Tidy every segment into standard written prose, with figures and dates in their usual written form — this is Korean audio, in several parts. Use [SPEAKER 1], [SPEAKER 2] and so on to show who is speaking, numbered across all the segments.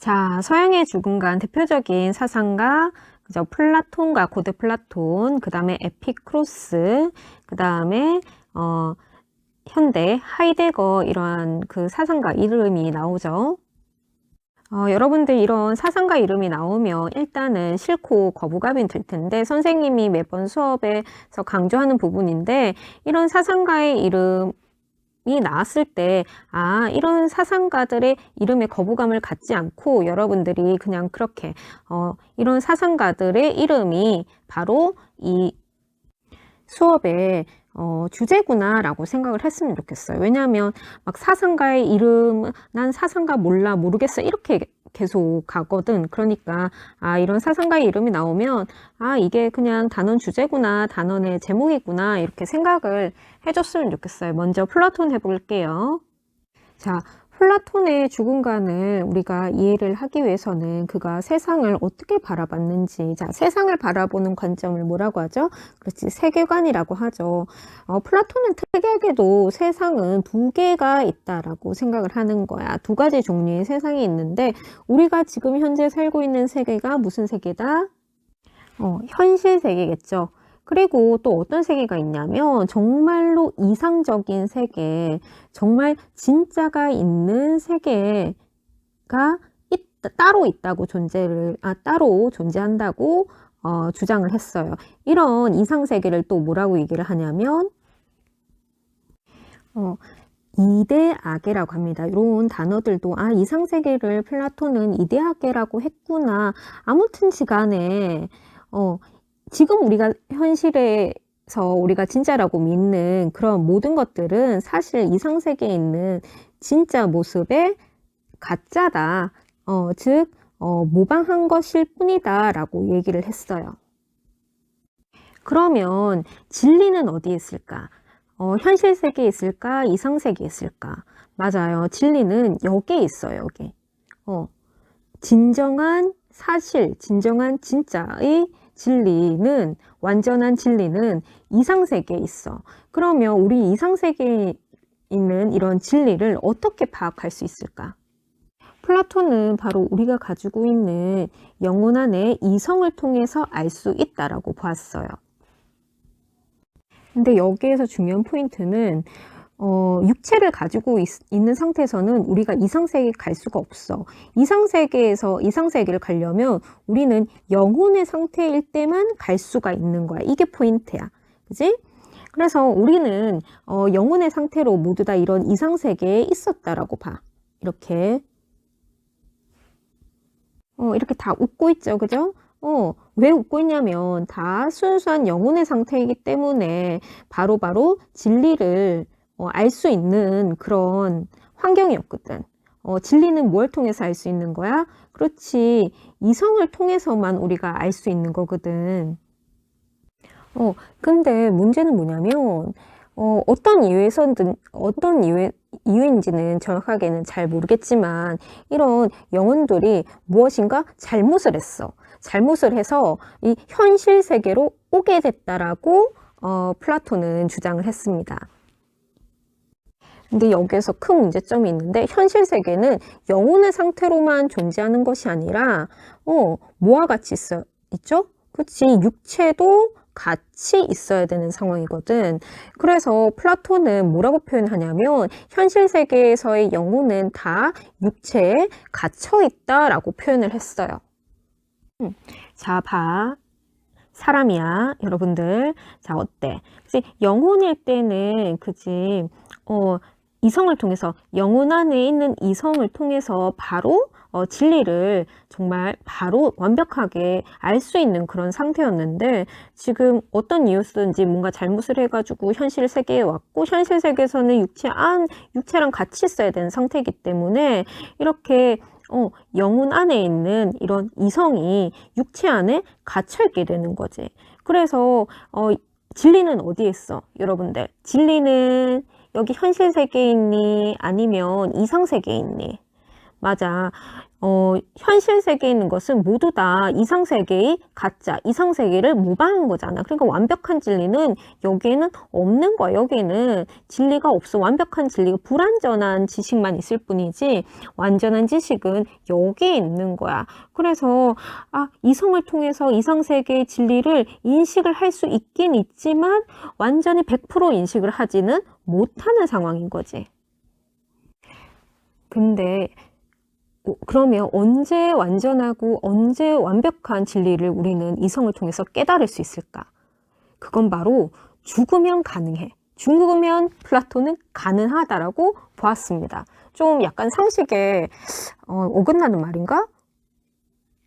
[SPEAKER 1] 자, 서양의 죽음관 대표적인 사상가, 그죠? 플라톤과 고대 플라톤, 그 다음에 에피크로스, 그 다음에, 현대 하이데거 이러한 그 사상가 이름이 나오죠. 여러분들 이런 사상가 이름이 나오면 일단은 싫고 거부감이 들 텐데 선생님이 매번 수업에서 강조하는 부분인데 이런 사상가의 이름이 나왔을 때 이런 사상가들의 이름에 거부감을 갖지 않고 여러분들이 그냥 그렇게 이런 사상가들의 이름이 바로 이 수업에 주제구나 라고 생각을 했으면 좋겠어요. 왜냐하면 막 사상가의 이름 난 사상가 몰라 모르겠어 이렇게 계속 가거든. 그러니까 이런 사상가의 이름이 나오면 이게 그냥 단원 주제구나 단원의 제목이구나 이렇게 생각을 해줬으면 좋겠어요. 먼저 플라톤 해볼게요. 자, 플라톤의 죽음관을 우리가 이해를 하기 위해서는 그가 세상을 어떻게 바라봤는지, 자, 세상을 바라보는 관점을 뭐라고 하죠? 그렇지, 세계관이라고 하죠. 플라톤은 특이하게도 세상은 두 개가 있다라고 생각을 하는 거야. 두 가지 종류의 세상이 있는데 우리가 지금 현재 살고 있는 세계가 무슨 세계다? 현실 세계겠죠. 그리고 또 어떤 세계가 있냐면 정말로 이상적인 세계, 정말 진짜가 있는 세계가 따로 있다고 따로 존재한다고 주장을 했어요. 이런 이상 세계를 또 뭐라고 얘기를 하냐면 이데아게라고 합니다. 이런 단어들도 이상 세계를 플라톤은 이데아게라고 했구나. 아무튼지 간에 지금 우리가 현실에서 우리가 진짜라고 믿는 그런 모든 것들은 사실 이상세계에 있는 진짜 모습의 가짜다. 즉 모방한 것일 뿐이다 라고 얘기를 했어요. 그러면 진리는 어디에 있을까? 현실 세계에 있을까? 이상 세계에 있을까? 맞아요. 진리는 여기에 있어요. 여기. 진정한 사실, 진정한 진짜의 진리는, 완전한 진리는 이상세계에 있어. 그러면 우리 이상세계에 있는 이런 진리를 어떻게 파악할 수 있을까? 플라톤은 바로 우리가 가지고 있는 영혼 안에 이성을 통해서 알 수 있다라고 보았어요. 근데 여기에서 중요한 포인트는 육체를 가지고 있는 상태에서는 우리가 이상세계에 갈 수가 없어. 이상세계를 가려면 우리는 영혼의 상태일 때만 갈 수가 있는 거야. 이게 포인트야. 그지? 그래서 우리는 영혼의 상태로 모두 다 이런 이상세계에 있었다라고 봐. 이렇게 다 웃고 있죠. 그죠? 왜 웃고 있냐면 다 순수한 영혼의 상태이기 때문에 바로바로 진리를 알 수 있는 그런 환경이었거든. 진리는 뭘 통해서 알 수 있는 거야? 그렇지. 이성을 통해서만 우리가 알 수 있는 거거든. 근데 문제는 뭐냐면, 어떤 이유인지는 정확하게는 잘 모르겠지만, 이런 영혼들이 무엇인가 잘못을 했어. 잘못을 해서 이 현실 세계로 오게 됐다라고, 플라톤은 주장을 했습니다. 근데 여기에서 큰 문제점이 있는데 현실 세계는 영혼의 상태로만 존재하는 것이 아니라 뭐와 같이 있죠? 그치? 육체도 같이 있어야 되는 상황이거든. 그래서 플라톤은 뭐라고 표현하냐면 현실 세계에서의 영혼은 다 육체에 갇혀 있다라고 표현을 했어요. 자, 봐. 사람이야, 여러분들. 자, 어때? 그치? 영혼일 때는, 그치? 이성을 통해서, 영혼 안에 있는 이성을 통해서 바로 진리를 정말 바로 완벽하게 알 수 있는 그런 상태였는데 지금 어떤 이유든지 뭔가 잘못을 해가지고 현실 세계에 왔고 현실 세계에서는 육체랑 같이 있어야 되는 상태이기 때문에 이렇게 영혼 안에 있는 이런 이성이 육체 안에 갇혀있게 되는 거지. 그래서 진리는 어디에 있어? 여러분들, 진리는 여기 현실 세계에 있니? 아니면 이상 세계에 있니? 맞아. 현실 세계에 있는 것은 모두 다 이상세계의 가짜, 이상세계를 모방한 거잖아. 그러니까 완벽한 진리는 여기에는 없는 거야. 여기에는 진리가 없어. 완벽한 진리가 불완전한 지식만 있을 뿐이지 완전한 지식은 여기에 있는 거야. 그래서 이성을 통해서 이상세계의 진리를 인식을 할 수 있긴 있지만 완전히 100% 인식을 하지는 못하는 상황인 거지. 근데 그러면 언제 완전하고 언제 완벽한 진리를 우리는 이성을 통해서 깨달을 수 있을까? 그건 바로 죽으면 가능해. 죽으면 플라톤은 가능하다라고 보았습니다. 좀 약간 상식에 어긋나는 말인가?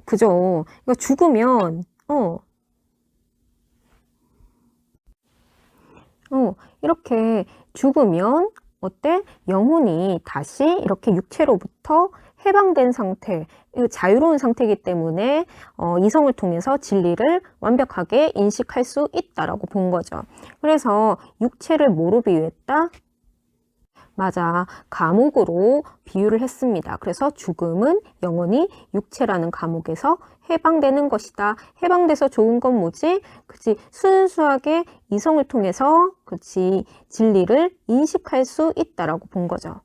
[SPEAKER 1] 그죠? 그러니까 죽으면 이렇게 죽으면 어때? 영혼이 다시 이렇게 육체로부터 해방된 상태, 자유로운 상태이기 때문에 이성을 통해서 진리를 완벽하게 인식할 수 있다라고 본 거죠. 그래서 육체를 뭐로 비유했다? 맞아. 감옥으로 비유를 했습니다. 그래서 죽음은 영원히 육체라는 감옥에서 해방되는 것이다. 해방돼서 좋은 건 뭐지? 그치. 순수하게 이성을 통해서, 그치. 진리를 인식할 수 있다라고 본 거죠.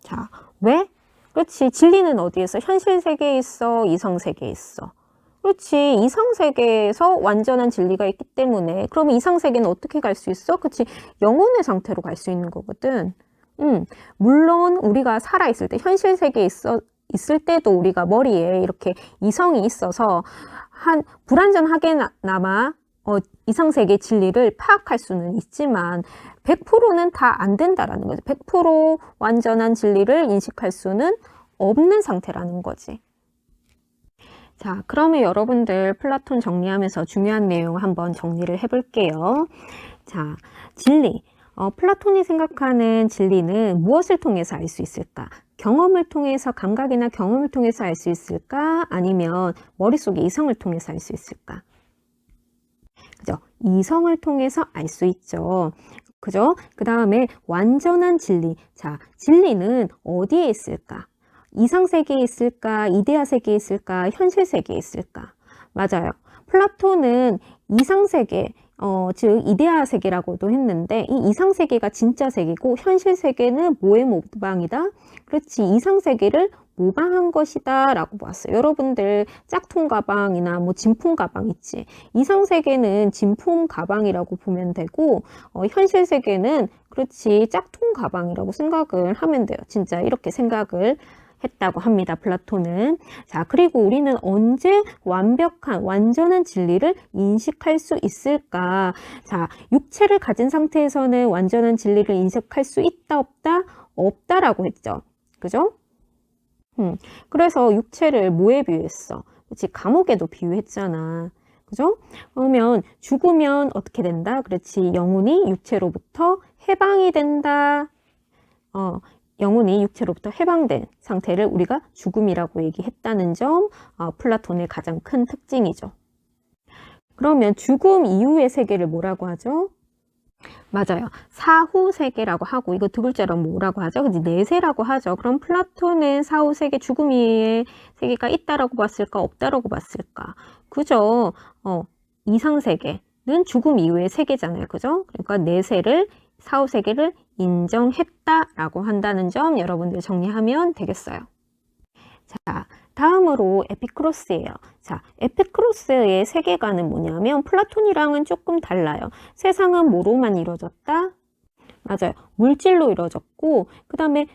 [SPEAKER 1] 자, 왜? 그렇지. 진리는 어디에서? 현실 세계에 있어? 이성 세계에 있어? 그렇지. 이상 세계에서 완전한 진리가 있기 때문에 그러면 이상 세계는 어떻게 갈 수 있어? 그렇지. 영혼의 상태로 갈 수 있는 거거든. 물론 우리가 살아 있을 때 현실 세계에 있을 때도 우리가 머리에 이렇게 이성이 있어서 한 불완전하게나마 이상 세계 진리를 파악할 수는 있지만 100%는 다 안 된다라는 거지. 100% 완전한 진리를 인식할 수는 없는 상태라는 거지. 자, 그러면 여러분들 플라톤 정리하면서 중요한 내용 한번 정리를 해볼게요. 자, 진리. 플라톤이 생각하는 진리는 무엇을 통해서 알 수 있을까? 경험을 통해서, 감각이나 경험을 통해서 알 수 있을까? 아니면 머릿속의 이성을 통해서 알 수 있을까? 그죠? 이성을 통해서 알 수 있죠. 그죠? 그 다음에 완전한 진리. 자, 진리는 어디에 있을까? 이상 세계에 있을까? 이데아 세계에 있을까? 현실 세계에 있을까? 맞아요. 플라톤은 이상 세계, 즉 이데아 세계라고도 했는데 이 이상 세계가 진짜 세계고 현실 세계는 뭐의 모방이다? 그렇지. 이상 세계를 모방한 것이다 라고 보았어요. 여러분들 짝퉁 가방이나 뭐 진품 가방 있지. 이상 세계는 진품 가방이라고 보면 되고 현실 세계는 그렇지 짝퉁 가방이라고 생각을 하면 돼요. 진짜 이렇게 생각을 했다고 합니다. 플라톤은. 자, 그리고 우리는 언제 완벽한 완전한 진리를 인식할 수 있을까? 자, 육체를 가진 상태에서는 완전한 진리를 인식할 수 있다 없다? 없다라고 했죠. 그죠? 그래서 육체를 뭐에 비유했어? 그렇지, 감옥에도 비유했잖아. 그죠? 그러면 죽으면 어떻게 된다? 그렇지, 영혼이 육체로부터 해방이 된다. 영혼이 육체로부터 해방된 상태를 우리가 죽음이라고 얘기했다는 점, 플라톤의 가장 큰 특징이죠. 그러면 죽음 이후의 세계를 뭐라고 하죠? 맞아요. 사후 세계라고 하고 이거 두 글자로 뭐라고 하죠? 그지? 내세라고 하죠. 그럼 플라톤은 사후 세계, 죽음 이후의 세계가 있다라고 봤을까? 없다라고 봤을까? 그죠? 이상 세계는 죽음 이후의 세계잖아요. 그죠? 그러니까 내세를 사후 세계를 인정했다라고 한다는 점 여러분들 정리하면 되겠어요. 자, 다음으로 에피크로스예요. 자, 에피크로스의 세계관은 뭐냐면 플라톤이랑은 조금 달라요. 세상은 뭐로만 이루어졌다? 맞아요. 물질로 이루어졌고 그 다음에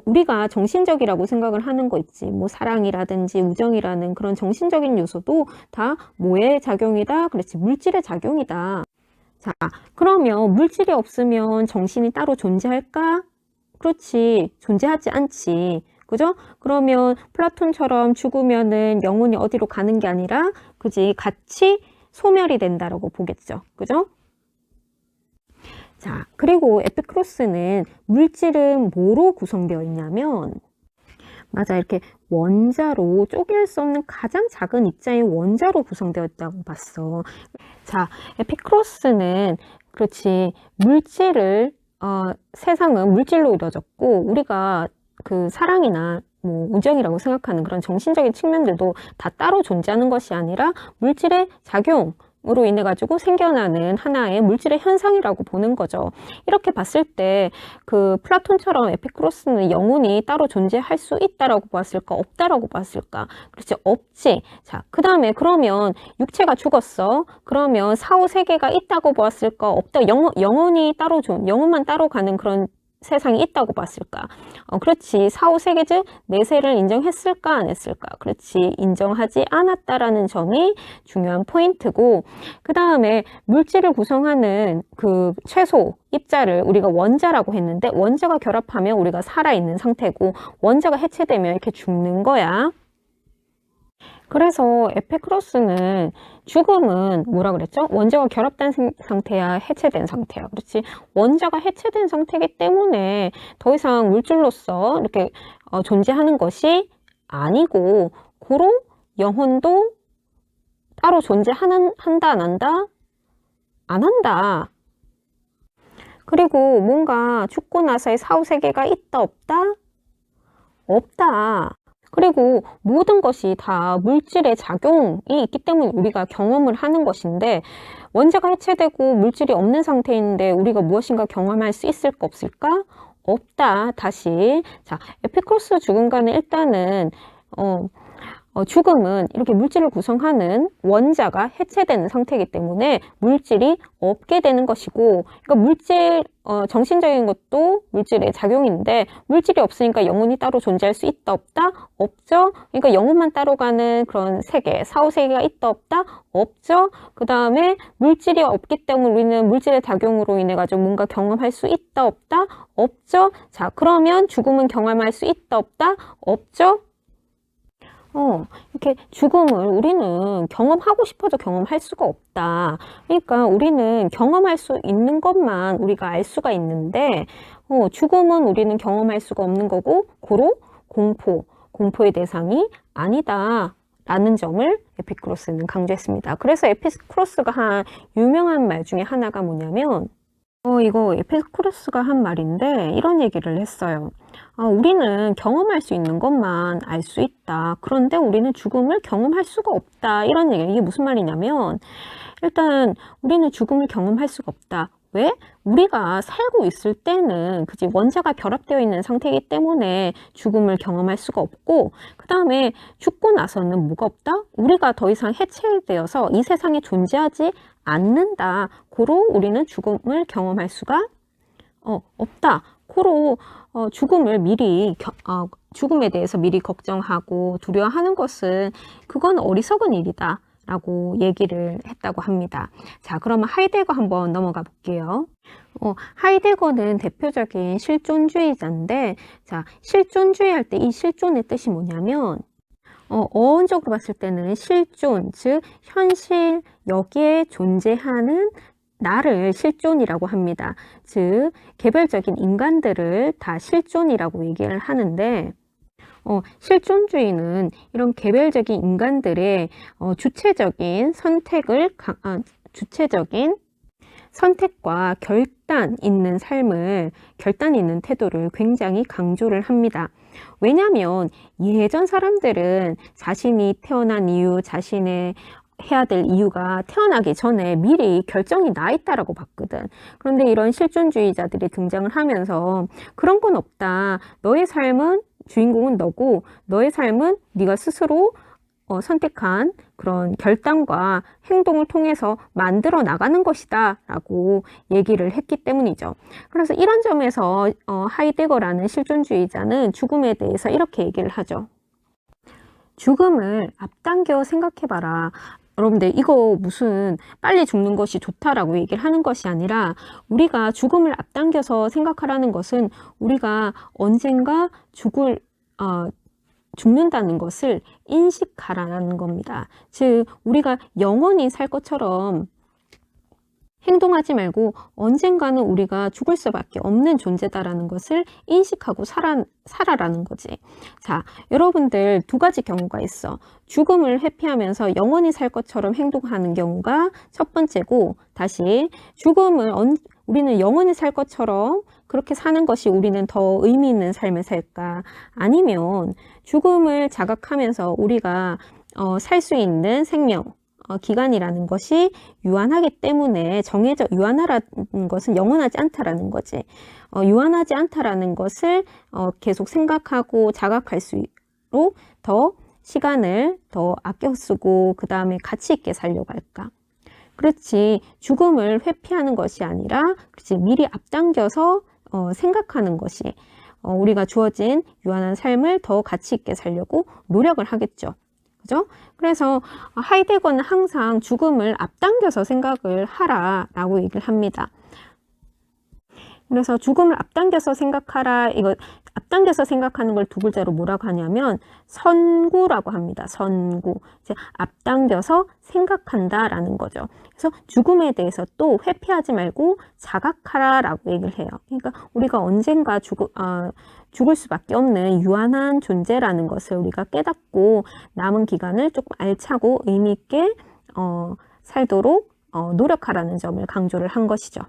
[SPEAKER 1] 우리가 정신적이라고 생각을 하는 거 있지. 뭐 사랑이라든지 우정이라는 그런 정신적인 요소도 다 뭐의 작용이다? 그렇지. 물질의 작용이다. 자, 그러면 물질이 없으면 정신이 따로 존재할까? 그렇지. 존재하지 않지. 그죠? 그러면 플라톤처럼 죽으면은 영혼이 어디로 가는 게 아니라, 그지? 같이 소멸이 된다라고 보겠죠. 그죠? 자, 그리고 에피크로스는 물질은 뭐로 구성되어 있냐면, 맞아. 이렇게 원자로 쪼갤 수 없는 가장 작은 입자인 원자로 구성되어 있다고 봤어. 자, 에피크로스는 그렇지. 물질을 세상은 물질로 이루어졌고 우리가 그 사랑이나 뭐 우정이라고 생각하는 그런 정신적인 측면들도 다 따로 존재하는 것이 아니라 물질의 작용으로 인해 가지고 생겨나는 하나의 물질의 현상이라고 보는 거죠. 이렇게 봤을 때 그 플라톤처럼 에피쿠로스는 영혼이 따로 존재할 수 있다라고 봤을까, 없다라고 봤을까? 그렇지, 없지. 자, 그 다음에 그러면 육체가 죽었어. 그러면 사후 세계가 있다고 봤을까, 없다. 영혼이 따로 영혼만 따로 가는 그런 세상이 있다고 봤을까? 그렇지. 사후 세계 즉 내세를 인정했을까, 안 했을까? 그렇지. 인정하지 않았다라는 점이 중요한 포인트고, 그 다음에 물질을 구성하는 그 최소 입자를 우리가 원자라고 했는데, 원자가 결합하면 우리가 살아있는 상태고, 원자가 해체되면 이렇게 죽는 거야. 그래서 에피쿠로스는 죽음은 뭐라 그랬죠? 원자가 결합된 상태야, 해체된 상태야. 그렇지? 원자가 해체된 상태이기 때문에 더 이상 물질로서 이렇게 존재하는 것이 아니고, 고로 영혼도 따로 한다, 안 한다? 안 한다. 그리고 뭔가 죽고 나서의 사후 세계가 있다, 없다? 없다. 그리고 모든 것이 다 물질의 작용이 있기 때문에 우리가 경험을 하는 것인데, 원자가 해체되고 물질이 없는 상태인데 우리가 무엇인가 경험할 수 있을까, 없을까? 없다. 다시. 자, 에피쿠로스 죽음과는 일단은 죽음은 이렇게 물질을 구성하는 원자가 해체되는 상태이기 때문에 물질이 없게 되는 것이고, 그러니까 물질, 정신적인 것도 물질의 작용인데, 물질이 없으니까 영혼이 따로 존재할 수 있다, 없다? 없죠? 그러니까 영혼만 따로 가는 그런 세계, 사후 세계가 있다, 없다? 없죠? 그 다음에 물질이 없기 때문에 우리는 물질의 작용으로 인해 가지고 뭔가 경험할 수 있다, 없다? 없죠? 자, 그러면 죽음은 경험할 수 있다, 없다? 없죠? 이렇게 죽음을 우리는 경험하고 싶어도 경험할 수가 없다. 그러니까 우리는 경험할 수 있는 것만 우리가 알 수가 있는데, 죽음은 우리는 경험할 수가 없는 거고, 고로 공포의 대상이 아니다. 라는 점을 에피쿠로스는 강조했습니다. 그래서 에피쿠로스가 한 유명한 말 중에 하나가 뭐냐면, 이거 에피쿠로스가 한 말인데 이런 얘기를 했어요. 우리는 경험할 수 있는 것만 알 수 있다. 그런데 우리는 죽음을 경험할 수가 없다. 이런 얘기예요. 이게 무슨 말이냐면, 일단 우리는 죽음을 경험할 수가 없다. 왜? 우리가 살고 있을 때는 그지 원자가 결합되어 있는 상태이기 때문에 죽음을 경험할 수가 없고, 그 다음에 죽고 나서는 뭐가 없다? 우리가 더 이상 해체되어서 이 세상에 존재하지 않는다. 고로 우리는 죽음을 경험할 수가 없다. 고로 죽음에 대해서 미리 걱정하고 두려워하는 것은 그건 어리석은 일이다 라고 얘기를 했다고 합니다. 자, 그러면 하이데거 한번 넘어가 볼게요. 하이데거는 대표적인 실존주의자인데, 자, 실존주의 할 때 이 실존의 뜻이 뭐냐면, 어원적으로 봤을 때는 실존, 즉 현실, 여기에 존재하는 나를 실존이라고 합니다. 즉 개별적인 인간들을 다 실존이라고 얘기를 하는데, 실존주의는 이런 개별적인 인간들의 주체적인 선택과 결단 있는 태도를 굉장히 강조를 합니다. 왜냐하면 예전 사람들은 자신이 태어난 이유, 자신의 해야 될 이유가 태어나기 전에 미리 결정이 나 있다라고 봤거든. 그런데 이런 실존주의자들이 등장을 하면서 그런 건 없다. 너의 삶은 주인공은 너고, 너의 삶은 네가 스스로 선택한 그런 결단과 행동을 통해서 만들어 나가는 것이다 라고 얘기를 했기 때문이죠. 그래서 이런 점에서 하이데거라는 실존주의자는 죽음에 대해서 이렇게 얘기를 하죠. 죽음을 앞당겨 생각해봐라. 여러분들, 이거 무슨 빨리 죽는 것이 좋다라고 얘기를 하는 것이 아니라, 우리가 죽음을 앞당겨서 생각하라는 것은 우리가 언젠가 죽는다는 것을 인식하라는 겁니다. 즉 우리가 영원히 살 것처럼 행동하지 말고 언젠가는 우리가 죽을 수밖에 없는 존재다라는 것을 인식하고 살아라는 거지. 자, 여러분들 두 가지 경우가 있어. 죽음을 회피하면서 영원히 살 것처럼 행동하는 경우가 첫 번째고, 다시 죽음을 우리는 영원히 살 것처럼 그렇게 사는 것이 우리는 더 의미 있는 삶을 살까? 아니면 죽음을 자각하면서 우리가 살 수 있는 생명, 기간이라는 것이 유한하기 때문에 유한하라는 것은 영원하지 않다라는 거지. 유한하지 않다라는 것을 계속 생각하고 자각할수록 더 시간을 더 아껴 쓰고 그 다음에 가치 있게 살려고 할까? 그렇지. 죽음을 회피하는 것이 아니라 그렇지. 미리 앞당겨서 생각하는 것이 우리가 주어진 유한한 삶을 더 가치 있게 살려고 노력을 하겠죠. 그죠? 그래서 하이데거는 항상 죽음을 앞당겨서 생각을 하라라고 얘기를 합니다. 그래서 죽음을 앞당겨서 생각하라, 이거 앞당겨서 생각하는 걸 두 글자로 뭐라고 하냐면 선구라고 합니다. 선구. 이제 앞당겨서 생각한다라는 거죠. 그래서 죽음에 대해서 또 회피하지 말고 자각하라라고 얘기를 해요. 그러니까 우리가 언젠가 죽을 수밖에 없는 유한한 존재라는 것을 우리가 깨닫고 남은 기간을 조금 알차고 의미 있게 살도록 노력하라는 점을 강조를 한 것이죠.